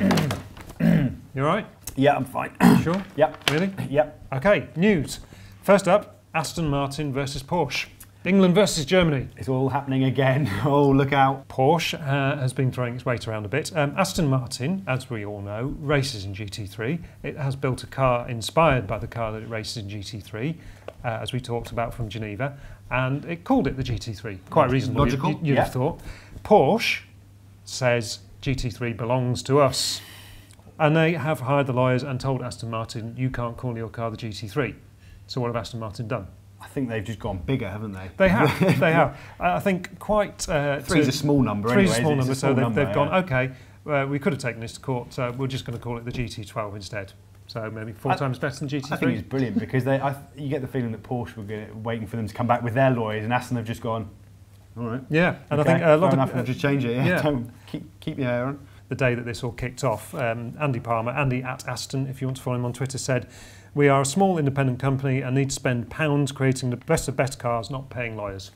You all right? Yeah, I'm fine. Sure? Yep. Really? Yep. Okay, news. First up, Aston Martin versus Porsche. England versus Germany. It's all happening again. Oh, look out. Porsche has been throwing its weight around a bit. Aston Martin, as we all know, races in GT3. It has built a car inspired by the car that it races in GT3, as we talked about from Geneva, and it called it the GT3. Quite reasonable, logical. You'd have thought. Porsche says GT3 belongs to us. And they have hired the lawyers and told Aston Martin, you can't call your car the GT3. So what have Aston Martin done? I think they've just gone bigger, haven't they? They have, they have. I think quite... Three's a small number Three's anyway. a small number, so they've gone, yeah. okay, we could have taken this to court, so we're just going to call it the GT12 instead. So maybe 4 times better than GT3. I think it's brilliant because you get the feeling that Porsche were waiting for them to come back with their lawyers, and Aston have just gone, all right. Yeah, and okay, I think a lot of... we'll just change it, yeah. Don't keep your hair on. The day that this all kicked off, Andy Palmer, Andy at Aston, if you want to follow him on Twitter, said, we are a small independent company and need to spend pounds creating the best of best cars, not paying lawyers.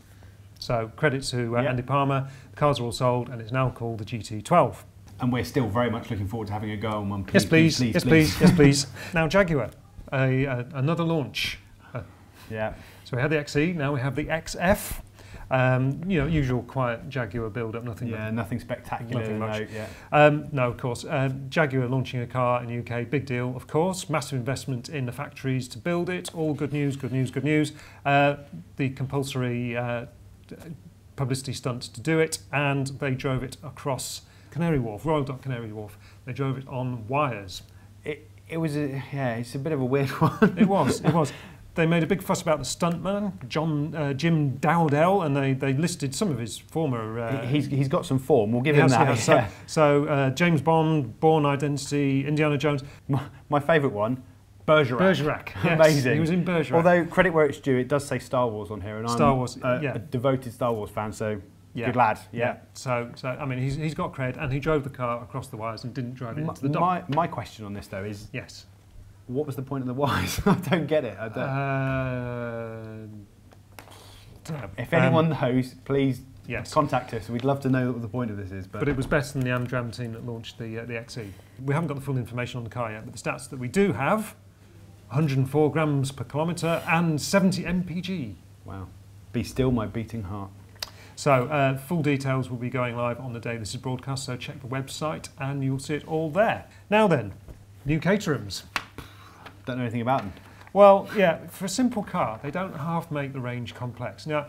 So credit to Andy Palmer, the cars are all sold and it's now called the GT12. And we're still very much looking forward to having a go on one. Yes, please. Yes, please. Yes, please. Now, Jaguar, another launch. Yeah. So we had the XE, now we have the XF. You know, usual quiet Jaguar build-up, nothing. Yeah, nothing spectacular. Nothing much. No, no, of course. Jaguar launching a car in the UK, big deal, of course. Massive investment in the factories to build it. All good news, good news, good news. The compulsory publicity stunt to do it, and they drove it across Canary Wharf, Royal Dock Canary Wharf. They drove it on wires. It was it's a bit of a weird one. It was. They made a big fuss about the stuntman, Jim Dowdell, and they listed some of his former... he's got some form, we'll give him that. So James Bond, Bourne Identity, Indiana Jones. My favourite one, Bergerac. Bergerac, yes. Amazing. He was in Bergerac. Although, credit where it's due, it does say Star Wars on here, and I'm a devoted Star Wars fan, so good lad. Yeah. So I mean, he's got cred, and he drove the car across the wires and didn't drive it into the dock. My question on this, though, is... Yes. What was the point of the wires? I don't get it. If anyone knows, please contact us. We'd love to know what the point of this is. But it was better than the Amdram team that launched the XE. We haven't got the full information on the car yet, but the stats that we do have, 104 grams per kilometre and 70 mpg. Wow. Be still my beating heart. So full details will be going live on the day this is broadcast, so check the website and you'll see it all there. Now then, new caterhams. Don't know anything about them. Well, yeah, for a simple car, they don't half make the range complex. Now,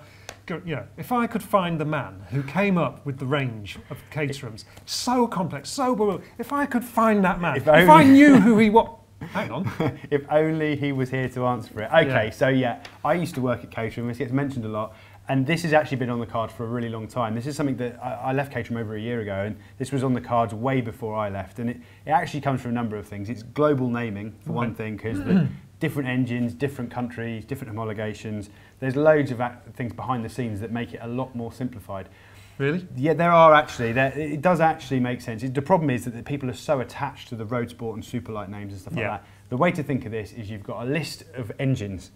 you know, if I could find the man who came up with the range of caterhams, so complex, so bewildering, if I could find that man, if I knew who he was... Hang on. If only he was here to answer for it. Okay, so I used to work at Caterham. This gets mentioned a lot. And this has actually been on the cards for a really long time. This is something that I left Caterham over a year ago, and this was on the cards way before I left. And it actually comes from a number of things. It's global naming, for one thing, because the different engines, different countries, different homologations. There's loads of things behind the scenes that make it a lot more simplified. Really? Yeah, there are actually. It does actually make sense. The problem is that people are so attached to the road sport and superlight names and stuff like that. The way to think of this is you've got a list of engines.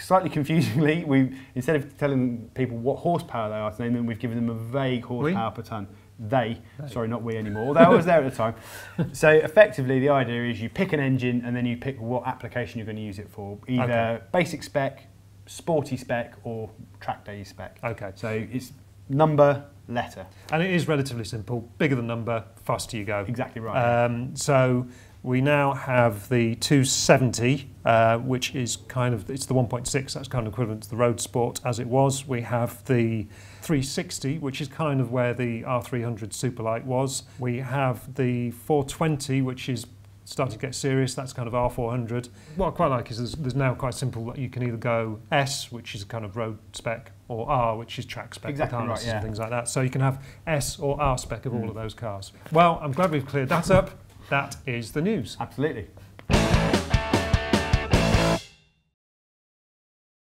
Slightly confusingly, instead of telling people what horsepower they are to name them, we've given them a vague horsepower per tonne. Sorry, not we anymore, although I was there at the time. So effectively, the idea is you pick an engine and then you pick what application you're going to use it for. Either basic spec, sporty spec, or track day spec. Okay. So it's number, letter. And it is relatively simple. Bigger the number, faster you go. Exactly right. So we now have the 270, which is kind of, it's the 1.6, that's kind of equivalent to the Road Sport as it was. We have the 360, which is kind of where the R300 Superlight was. We have the 420, which is starting to get serious, that's kind of R400. What I quite like is there's now quite simple that you can either go S, which is a kind of road spec, or R, which is track spec with harnesses and things like that. So you can have S or R spec of all of those cars. Well, I'm glad we've cleared that up. That is the news. Absolutely.